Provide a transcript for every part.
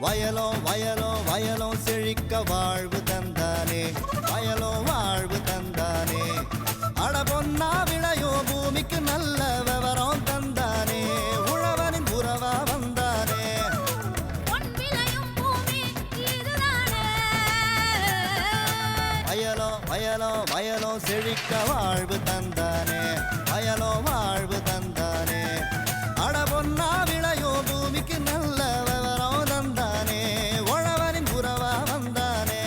வயலோ வயலோ வயலோ செழிக்க வாழ்வு தந்தானே, வயலோ வாழ்வு தந்தானே. அட பொன்னா விளையோ பூமிக்கு நல்ல விவரம் தந்தானே, உழவனின் உறவா வந்தானே. வயலோ வயலோ வயலோ செழிக்க வாழ்வு தந்தானே, வயலோ வாழ்வு தந்தானே. அட பொன்னா விளையோ பூமிக்கு நல்ல விவரம் தந்தானே, உழவனின் உறவா வந்தானே.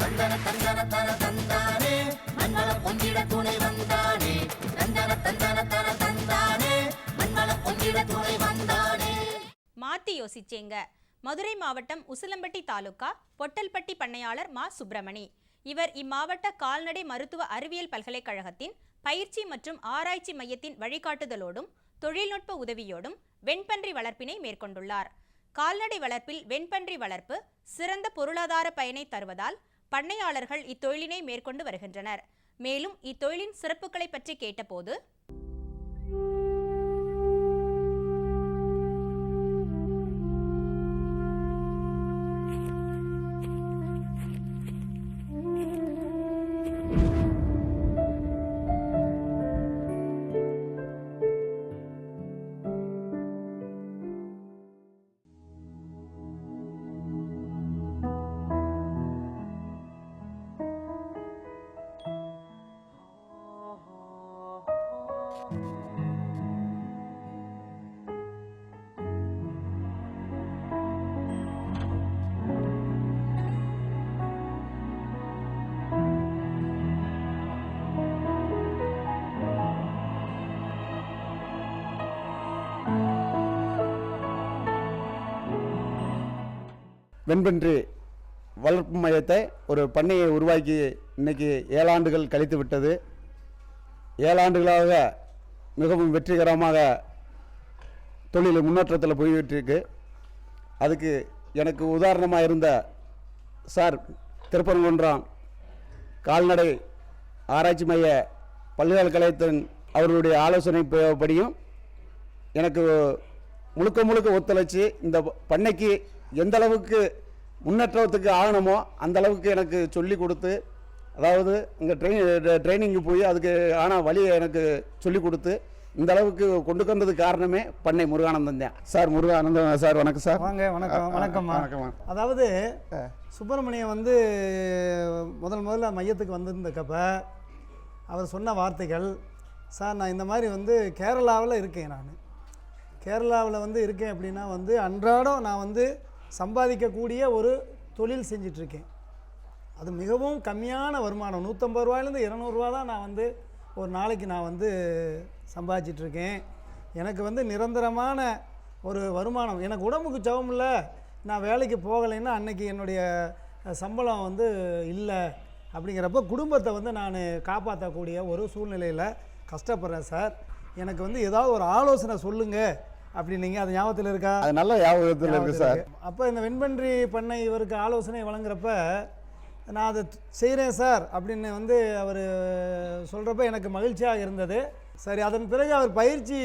தந்தன தந்தன தன தந்தானே, மண்வள பொங்கிட துணை வந்தானே. தந்தன தந்தன தன தந்தானே, மண்வள பொங்கிட துணை வந்தானே. மாத்தி யோசிச்சேங்க. மதுரை மாவட்டம் உசிலம்பட்டி தாலுகா பொட்டல்பட்டி பண்ணையாளர் மா சுப்பிரமணி. இவர் இம்மாவட்ட கால்நடை மருத்துவ அறிவியல் பல்கலைக்கழகத்தின் பயிற்சி மற்றும் ஆராய்ச்சி மையத்தின் வழிகாட்டுதலோடும் தொழில்நுட்ப உதவியோடும் வெண்பன்றி வளர்ப்பினை மேற்கொண்டுள்ளார். கால்நடை வளர்ப்பில் வெண்பன்றி வளர்ப்பு சிறந்த பொருளாதார பயனை தருவதால் பண்ணையாளர்கள் இத்தொழிலினை மேற்கொண்டு வருகின்றனர். மேலும் இத்தொழிலின் சிறப்புகளை பற்றி கேட்டபோது, வெண்பன்றி வளர்ப்பு மையத்தை ஒரு பண்ணையை உருவாக்கி இன்னைக்கு 7 ஆண்டுகள் கழித்து விட்டது. 7 ஆண்டுகளாக மிகவும் வெற்றிகரமாக தொழில் முன்னேற்றத்தில் போய்கிட்டு இருக்கு. அதுக்கு எனக்கு உதாரணமாக இருந்த சார் திருப்பரங்குன்றம் கால்நடை ஆராய்ச்சி மைய பல்கலைக்கழகத்தின் அவர்களுடைய ஆலோசனைப்படியும் எனக்கு முழுக்க ஒத்துழைச்சி இந்த பண்ணைக்கு எந்த அளவுக்கு முன்னேற்றத்துக்கு ஆகணுமோ அந்த அளவுக்கு எனக்கு சொல்லி கொடுத்து, அதாவது இங்கே ட்ரைனிங்கு போய் அதுக்கு ஆனால் வழியை எனக்கு சொல்லி கொடுத்து இந்த அளவுக்கு கொண்டு வந்ததுக்கு காரணமே பண்ணை முருகானந்தம் தான். சார் முருகானந்தம் சார், வணக்கம் சார். வாங்க. வணக்கம். அதாவது சுப்பிரமணியம் வந்து முதல்ல மையத்துக்கு வந்திருந்தக்கப்ப அவர் சொன்ன வார்த்தைகள், சார் நான் இந்த மாதிரி வந்து கேரளாவில் இருக்கேன். நான் கேரளாவில் வந்து இருக்கேன் அப்படின்னா வந்து அன்றாடம் நான் வந்து சம்பாதிக்கக்கூடிய ஒரு தொழில் செஞ்சிட்ருக்கேன். அது மிகவும் கம்மியான வருமானம், 150 ரூபாயிலேருந்து 200 ரூபா தான் நான் வந்து ஒரு நாளைக்கு நான் வந்து சம்பாதிச்சிட்ருக்கேன். எனக்கு வந்து நிரந்தரமான ஒரு வருமானம், எனக்கு உடம்புக்கு சவமில்ல, நான் வேலைக்கு போகலைன்னா அன்றைக்கி என்னுடைய சம்பளம் வந்து இல்லை. அப்படிங்கிறப்ப குடும்பத்தை வந்து நான் காப்பாற்றக்கூடிய ஒரு சூழ்நிலையில் கஷ்டப்படுறேன் சார். எனக்கு வந்து ஏதாவது ஒரு ஆலோசனை சொல்லுங்கள் அப்படின்னீங்க. அது ஞாபகத்தில் இருக்கா? அது நல்ல ஞாபகத்தில் இருக்குது சார். அப்போ இந்த வெண்பன்றி பண்ணை இவருக்கு ஆலோசனை வழங்குறப்ப நான் அதை செய்கிறேன் சார் அப்படின்னு வந்து அவர் சொல்கிறப்ப எனக்கு மகிழ்ச்சியாக இருந்தது. சரி, அதன் பிறகு அவர் பயிற்சி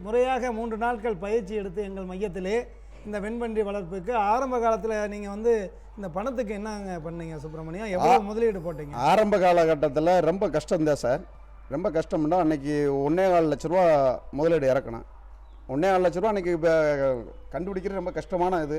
முறையாக 3 நாட்கள் பயிற்சி எடுத்து எங்கள் மையத்திலே இந்த வெண்பன்றி வளர்ப்புக்கு ஆரம்ப காலத்தில் நீங்கள் வந்து இந்த பணத்துக்கு என்னங்க பண்ணீங்க சுப்பிரமணியம்? எவ்வளோ முதலீடு போட்டீங்க? ஆரம்ப காலகட்டத்தில் ரொம்ப கஷ்டம்தான் சார். ரொம்ப கஷ்டம்னா அன்றைக்கி 1.25 லட்ச ரூபா முதலீடு இறக்கணும். 1.25 லட்ச ரூபா அன்றைக்கி இப்போ கண்டுபிடிக்கிறது ரொம்ப கஷ்டமான இது.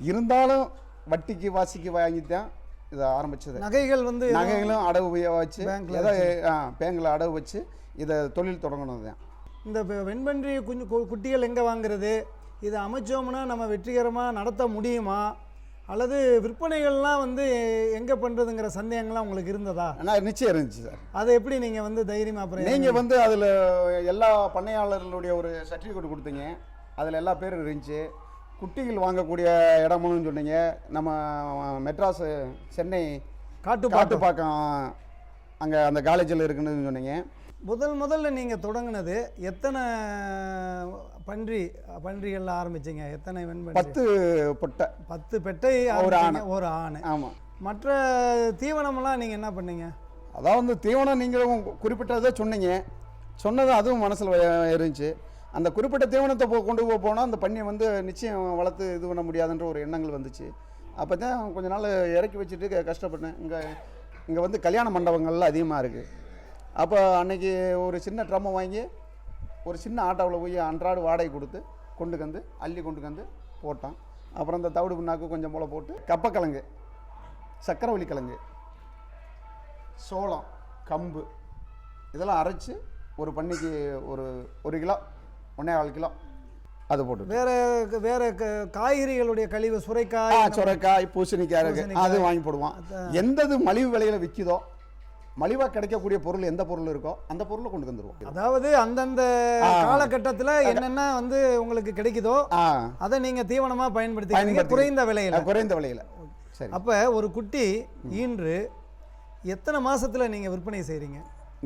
இருந்தாலும் வட்டிக்கு வாசிக்கு வாங்கித்தான் இதை ஆரம்பித்தது. நகைகளும் அடவு வச்சு பேங்கில் அடவு வச்சு இதை தொழில் தொடங்கினது தான். இந்த வெண்பன்றி குட்டிகள் எங்கே வாங்குறது? இதை அமைச்சோம்னா நம்ம வெற்றிகரமாக நடத்த முடியுமா? அல்லது விற்பனைகள்லாம் வந்து எங்கே பண்ணுறதுங்கிற சந்தேகங்கள்லாம் உங்களுக்கு இருந்ததா? நிச்சயம் இருந்துச்சு சார். அதை எப்படி நீங்கள் வந்து தைரியமாக அப்புறம் நீங்கள் வந்து அதில் எல்லா பண்ணையாளர்களுடைய ஒரு சர்டிஃபிகேட் கொடுத்தீங்க, அதில் எல்லா பேரும் இருந்துச்சு. குட்டிகள் வாங்கக்கூடிய இடமுன்னு சொன்னீங்க. நம்ம மெட்ராஸ் சென்னை காட்டுப்பாக்கம் அங்கே அந்த காலேஜில் இருக்குன்னு சொன்னீங்க. முதல்ல நீங்கள் தொடங்கினது எத்தனை பன்றிகள் ஆரம்பிச்சிங்க? எத்தனை வெண்பன்றி? 10 பெட்டை, ஒரு ஆண். ஆமாம். மற்ற தீவனமெல்லாம் நீங்கள் என்ன பண்ணீங்க? அதாவது தீவனம் நீங்களும் குறிப்பிட்டதை சொன்னீங்க. சொன்னது அதுவும் மனசில் இருந்துச்சு. அந்த குறிப்பிட்ட தீவனத்தை கொண்டு போனால் அந்த பன்னியை வந்து நிச்சயம் வளர்த்து இது பண்ண முடியாதுன்ற ஒரு எண்ணங்கள் வந்துச்சு. அப்போ தான் கொஞ்ச நாள் இறக்கி வச்சுட்டு கஷ்டப்பட்டேன். இங்கே வந்து கல்யாண மண்டபங்கள்லாம் அதிகமாக இருக்குது. அப்போ அன்றைக்கி ஒரு சின்ன ட்ரம்மை வாங்கி ஒரு சின்ன ஆட்டோவில் போய் அன்றாடு வாடகை கொடுத்து அள்ளி கொண்டு வந்து போட்டான். அப்புறம் இந்த தவிடு புண்ணாக்கு கொஞ்சம் போல் போட்டு கப்பக்கிழங்கு, சக்கரவள்ளி கிழங்கு, சோளம், கம்பு இதெல்லாம் அரைச்சி ஒரு பன்னிக்கு ஒரு கிலோ 1.25 கிலோ அது போட்டு வேற காய்கறிகளுடைய கழிவு சுரைக்காய், பூசணிக்காய் அது வாங்கி போடுவான். எந்தது மலிவு விலையில் விற்கிதோ, மலிவாக கிடைக்கக்கூடிய பொருள் எந்த பொருள் இருக்கோ அந்த பொருளை கொண்டு வந்துடுவோம். அதாவது அந்தந்த காலகட்டத்தில் என்னென்ன வந்து உங்களுக்கு கிடைக்குதோ அதை நீங்கள் தீவனமாக பயன்படுத்தி குறைந்த விலையில். சரி. அப்போ ஒரு குட்டி ஈன்று எத்தனை மாசத்துல நீங்கள் விற்பனை செய்கிறீங்க?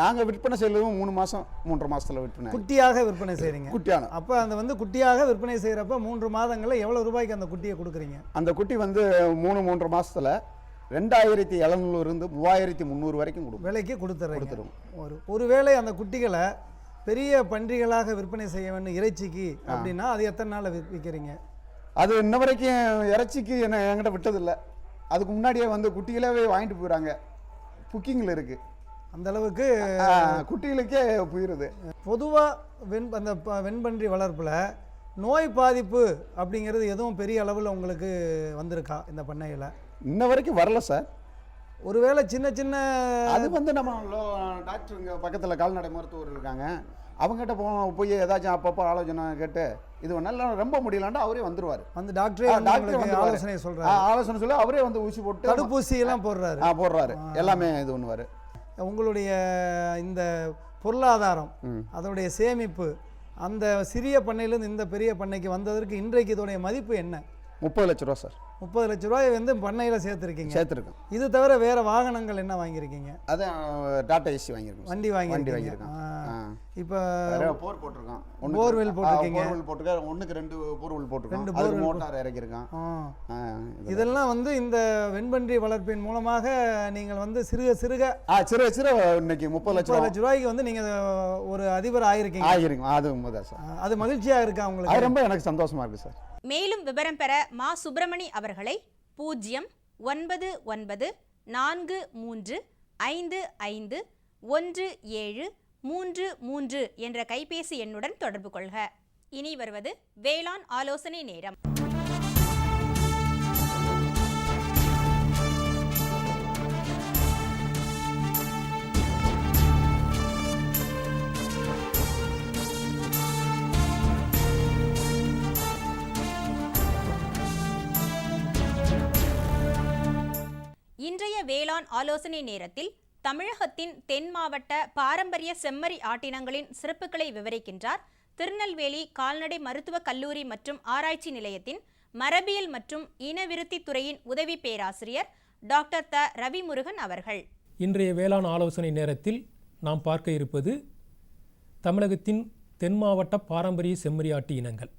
நாங்கள் விற்பனை செய்யறது 3 மாதம் 3.5 மாதத்தில் விற்பனை. குட்டியாக விற்பனை செய்கிறீங்க? குட்டியான. அப்போ அந்த வந்து குட்டியாக விற்பனை செய்கிறப்ப 3 மாதங்களில் எவ்வளோ ரூபாய்க்கு அந்த குட்டியை கொடுக்குறீங்க? அந்த குட்டி வந்து 3.5 மாதத்தில் 2700 இருந்து 3300 வரைக்கும் கொடுக்கும் விலைக்கு கொடுத்துருவோம். ஒருவேளை அந்த குட்டிகளை பெரிய பன்றிகளாக விற்பனை செய்ய வேண்டும் இறைச்சிக்கு அப்படின்னா அது எத்தனை நாள் விற்கிறீங்க? அது இன்ன வரைக்கும் இறைச்சிக்கு என்கிட்ட விட்டதில்லை. அதுக்கு முன்னாடியே வந்து குட்டிகளாகவே வாங்கிட்டு போயிடறாங்க. புக்கிங்கில் இருக்குது. அந்த அளவுக்கு குட்டிகளுக்கே போயிடுது. பொதுவாக அந்த வெண்பன்றி வளர்ப்பில் நோய் பாதிப்பு அப்படிங்கிறது எதுவும் பெரிய அளவில் உங்களுக்கு வந்திருக்கா இந்த பண்ணையில்? இன்ன வரைக்கும் வரல சார். ஒருவேளை சின்ன அது வந்து நம்ம டாக்டர் இங்கே பக்கத்தில் கால்நடை மருத்துவர் இருக்காங்க, அவங்ககிட்ட போய் ஏதாச்சும் அப்பப்போ ஆலோசனை கேட்டு இது நல்லா ரொம்ப முடியலாண்டா அவரே வந்துருவார். அந்த டாக்டர் ஆலோசனை சொல்கிறார். ஆலோசனை சொல்லி அவரே வந்து ஊசி போட்டு தடுப்பூசி எல்லாம் போடுறாரு. எல்லாமே இது பண்ணுவார். உங்களுடைய இந்த பொருளாதாரம், அதோடைய சேமிப்பு, அந்த சிறிய பண்ணையிலேருந்து இந்த பெரிய பண்ணைக்கு வந்ததற்கு இன்றைக்கு இதோடைய மதிப்பு என்ன? 30 லட்ச ரூபா சார். 30 லட்ச ரூபாய் வந்து பண்ணையில் சேர்த்துருக்கேன். இது தவிர வேற வாகனங்கள் என்ன வாங்கியிருக்கீங்க? அதான் டாடா ஏசி வாங்கியிருக்கோம். வண்டி வாங்கியிருக்கேன். இப்போ போர் போட்டிருக்கோம். போர்வெல் போட்டிருக்கீங்க. ஒன்றுக்கு 2 போர்வெல் போட்டிருக்கோம். 2 மோட்டார் இறக்கியிருக்கான். இதெல்லாம் வந்து இந்த வெண்பன்றி வளர்ப்பின் மூலமாக நீங்கள் வந்து சிறுக இன்னைக்கு 30 லட்ச ரூபாய்க்கு வந்து நீங்கள் ஒரு அதிபர் ஆயிருக்கீங்க. அது மகிழ்ச்சியாக இருக்கா உங்களுக்கு? அது ரொம்ப எனக்கு சந்தோஷமா இருக்கு சார். மேலும் விவரம் பெற மா சுப்பிரமணி அவர்களை 09943551733 என்ற கைபேசி எண்ணுடன் தொடர்பு கொள்க. இனி வருவது வேளாண் ஆலோசனை நேரம். இன்றைய வேளாண் ஆலோசனை நேரத்தில் தமிழகத்தின் தென் மாவட்ட பாரம்பரிய செம்மறி ஆட்டினங்களின் சிறப்புகளை விவரிக்கின்றார் திருநெல்வேலி கால்நடை மருத்துவக் கல்லூரி மற்றும் ஆராய்ச்சி நிலையத்தின் மரபியல் மற்றும் இனவிருத்தி துறையின் உதவி பேராசிரியர் டாக்டர் த ரவிமுருகன் அவர்கள். இன்றைய வேளாண் ஆலோசனை நேரத்தில் நாம் பார்க்க இருப்பது தமிழகத்தின் தென் மாவட்ட பாரம்பரிய செம்மறியாட்டு இனங்கள்.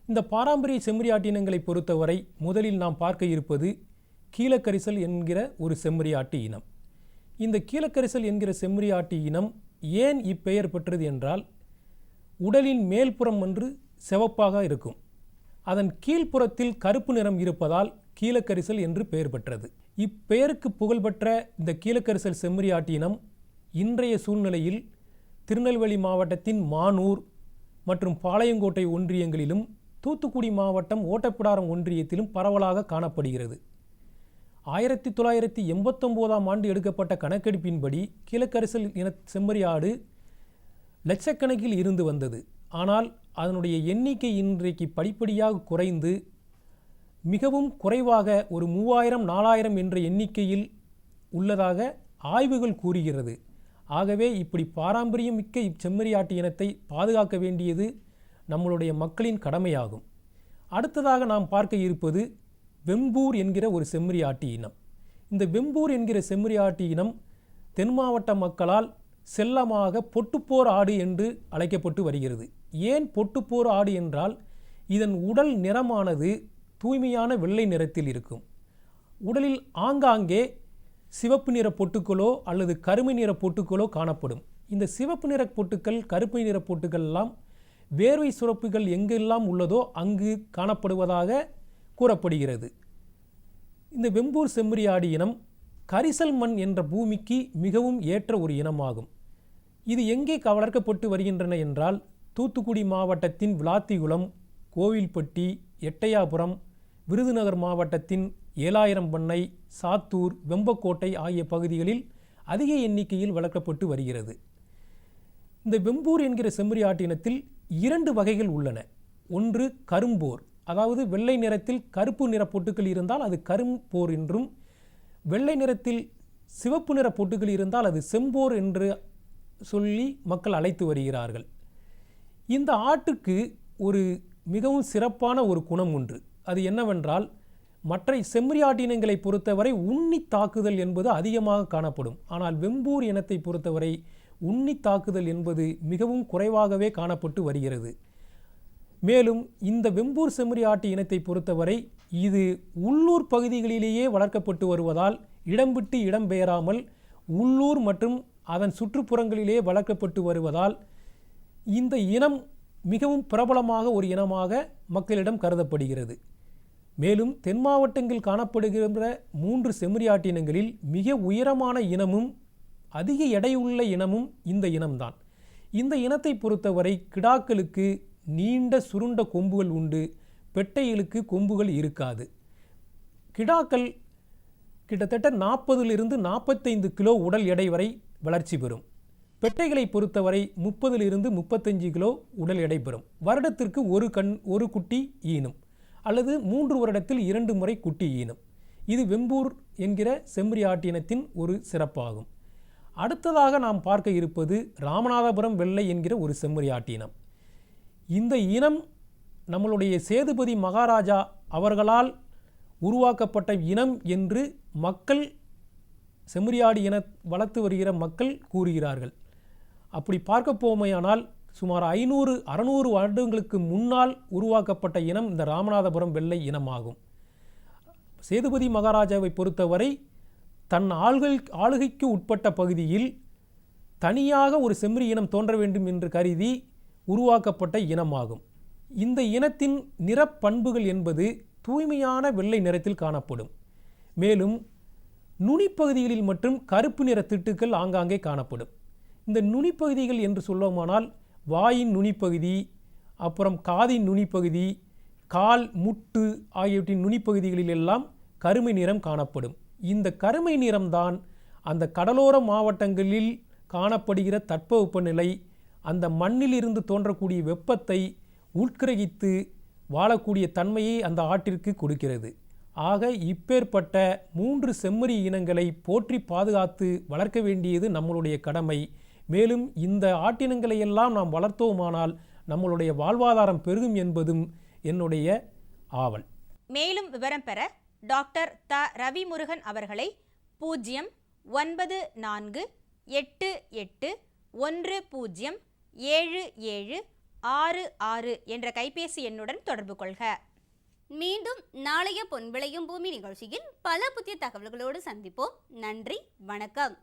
இந்த பாரம்பரிய செம்மறியாட்டு இனங்களை பொறுத்தவரை முதலில் நாம் பார்க்க இருப்பது கீழக்கரிசல் என்கிற ஒரு செம்மறியாட்டு இனம். இந்த கீழக்கரிசல் என்கிற செம்மறியாட்டு இனம் ஏன் இப்பெயர் பெற்றது என்றால், உடலின் மேல்புறம் ஒன்று சிவப்பாக இருக்கும், அதன் கீழ்ப்புறத்தில் கருப்பு நிறம் இருப்பதால் கீழக்கரிசல் என்று பெயர் பெற்றது. இப்பெயருக்கு புகழ்பெற்ற இந்த கீழக்கரிசல் செம்மறியாட்டு இனம் இன்றைய சூழ்நிலையில் திருநெல்வேலி மாவட்டத்தின் மானூர் மற்றும் பாளையங்கோட்டை ஒன்றியங்களிலும் தூத்துக்குடி மாவட்டம் ஓட்டப்பிடாரம் ஒன்றியத்திலும் பரவலாக காணப்படுகிறது. 1989ஆம் ஆண்டு எடுக்கப்பட்ட கணக்கெடுப்பின்படி கீழக்கரிசல் இன செம்மறியாடு லட்சக்கணக்கில் இருந்து வந்தது. ஆனால் அதனுடைய எண்ணிக்கை இன்றைக்கு படிப்படியாக குறைந்து மிகவும் குறைவாக ஒரு 3000-4000 என்ற எண்ணிக்கையில் உள்ளதாக ஆய்வுகள் கூறுகிறது. ஆகவே இப்படி பாரம்பரியம் மிக்க இச்செம்மறியாட்டு இனத்தை பாதுகாக்க வேண்டியது நம்மளுடைய மக்களின் கடமையாகும். அடுத்ததாக நாம் பார்க்க இருப்பது வெம்பூர் என்கிற ஒரு செம்மறியாட்டு இனம். இந்த வெம்பூர் என்கிற செம்மறியாட்டு இனம் தென் மாவட்ட மக்களால் செல்லமாக பொட்டுப்போர் ஆடு என்று அழைக்கப்பட்டு வருகிறது. ஏன் பொட்டுப்போர் ஆடு என்றால், இதன் உடல் நிறமானது தூய்மையான வெள்ளை நிறத்தில் இருக்கும். உடலில் ஆங்காங்கே சிவப்பு நிற பொட்டுக்களோ அல்லது கருமை நிற பொட்டுக்களோ காணப்படும். இந்த சிவப்பு நிற பொட்டுக்கள், கருப்பு நிற பொட்டுக்கள் எல்லாம் வேர்வை சுரப்புகள் எங்கெல்லாம் உள்ளதோ அங்கு காணப்படுவதாக கூறப்படுகிறது. இந்த வெம்பூர் செம்மறியாடு இனம் கரிசல் மண் என்ற பூமிக்கு மிகவும் ஏற்ற ஒரு இனமாகும். இது எங்கே வளர்க்கப்பட்டு வருகின்றன என்றால் தூத்துக்குடி மாவட்டத்தின் விளாத்திகுளம், கோவில்பட்டி, எட்டயாபுரம், விருதுநகர் மாவட்டத்தின் 7000 பண்ணை, சாத்தூர், வெம்பக்கோட்டை ஆகிய பகுதிகளில் அதிக எண்ணிக்கையில் வளர்க்கப்பட்டு வருகிறது. இந்த வெம்பூர் என்கிற செம்மறியாட்டு இனத்தில் 2 வகைகள் உள்ளன. ஒன்று கரும்போர், அதாவது வெள்ளை நிறத்தில் கருப்பு நிற பொட்டுக்கள் இருந்தால் அது கரும்போர் என்றும், வெள்ளை நிறத்தில் சிவப்பு நிற பொட்டுக்கள் இருந்தால் அது செம்போர் என்று சொல்லி மக்கள் அழைத்து வருகிறார்கள். இந்த ஆட்டுக்கு ஒரு மிகவும் சிறப்பான ஒரு குணம் உண்டு. அது என்னவென்றால், மற்ற செம்மறியாட்டு இனங்களை பொறுத்தவரை உண்ணி தாக்குதல் என்பது அதிகமாக காணப்படும். ஆனால் வெம்பூர் இனத்தை பொறுத்தவரை உண்ணி தாக்குதல் என்பது மிகவும் குறைவாகவே காணப்பட்டு வருகிறது. மேலும் இந்த வெம்பூர் செம்மறியாட்டு இனத்தை பொறுத்தவரை இது உள்ளூர் பகுதிகளிலேயே வளர்க்கப்பட்டு வருவதால் இடம் விட்டு இடம் பெயராமல் உள்ளூர் மற்றும் அதன் சுற்றுப்புறங்களிலே வளர்க்கப்பட்டு வருவதால் இந்த இனம் மிகவும் பிரபலமாக ஒரு இனமாக மக்களிடம் கருதப்படுகிறது. மேலும் தென் மாவட்டங்களில் காணப்படுகின்ற 3 செம்மறியாட்டு இனங்களில் மிக உயரமான இனமும் அதிக எடையுள்ள இனமும் இந்த இனம்தான். இந்த இனத்தை பொறுத்தவரை கிடாக்களுக்கு நீண்ட சுருண்ட கொம்புகள் உண்டு, பெட்டைகளுக்கு கொம்புகள் இருக்காது. கிடாக்கள் கிட்டத்தட்ட 40லிருந்து 45 கிலோ உடல் எடை வரை வளர்ச்சி பெறும். பெட்டைகளை பொறுத்தவரை 30லிருந்து 35 கிலோ உடல் எடை பெறும். வருடத்திற்கு ஒரு குட்டி ஈனும், அல்லது 3 வருடத்தில் 2 முறை குட்டி ஈனும். இது வெம்பூர் என்கிற செம்மறியாட்டு இனத்தின் ஒரு சிறப்பாகும். அடுத்ததாக நாம் பார்க்க இருப்பது ராமநாதபுரம் வெள்ளை என்கிற ஒரு செம்மறியாட்டு இனம். இந்த இனம் நம்மளுடைய சேதுபதி மகாராஜா அவர்களால் உருவாக்கப்பட்ட இனம் என்று மக்கள், செம்மறியாடு இன வளர்த்து வருகிற மக்கள் கூறுகிறார்கள். அப்படி பார்க்க போமையானால் சுமார் 500-600 வருடங்களுக்கு முன்னால் உருவாக்கப்பட்ட இனம் இந்த ராமநாதபுரம் வெள்ளை இனமாகும். சேதுபதி மகாராஜாவை பொறுத்தவரை தன் ஆளுகைக்கு உட்பட்ட பகுதியில் தனியாக ஒரு செம்மறி இனம் தோன்ற வேண்டும் என்று கருதி உருவாக்கப்பட்ட இனமாகும். இந்த இனத்தின் நிறப்பண்புகள் என்பது தூய்மையான வெள்ளை நிறத்தில் காணப்படும். மேலும் நுனிப்பகுதிகளில் மற்றும் கருப்பு நிற திட்டுக்கள் ஆங்காங்கே காணப்படும். இந்த நுனிப்பகுதிகள் என்று சொல்லுவோமானால் வாயின் நுனிப்பகுதி, அப்புறம் காதின் நுனிப்பகுதி, கால், முட்டு ஆகியவற்றின் நுனிப்பகுதிகளில் எல்லாம் கருமை நிறம் காணப்படும். இந்த கருமை நிறம்தான் அந்த கடலோர மாவட்டங்களில் காணப்படுகிற தட்பவெப்பநிலை, அந்த மண்ணிலிருந்து தோன்றக்கூடிய வெப்பத்தை உட்கிரகித்து வாழக்கூடிய தன்மையை அந்த ஆட்டிற்கு கொடுக்கிறது. ஆக இப்பேற்பட்ட 3 செம்மறி இனங்களை போற்றி பாதுகாத்து வளர்க்க வேண்டியது நம்மளுடைய கடமை. மேலும் இந்த ஆட்டினங்களை எல்லாம் நாம் வளர்த்தோமானால் நம்மளுடைய வாழ்வாதாரம் பெருகும் என்பதும் என்னுடைய ஆவல். மேலும் விவரம் பெற டாக்டர் த. ரவிமுருகன் அவர்களை 09488107766 என்ற கைபேசி எண்ணுடன் தொடர்பு கொள்க. மீண்டும் நாளைய பொன் விளையும் பூமி நிகழ்ச்சியில் பல புதிய தகவல்களோடு சந்திப்போம். நன்றி, வணக்கம்.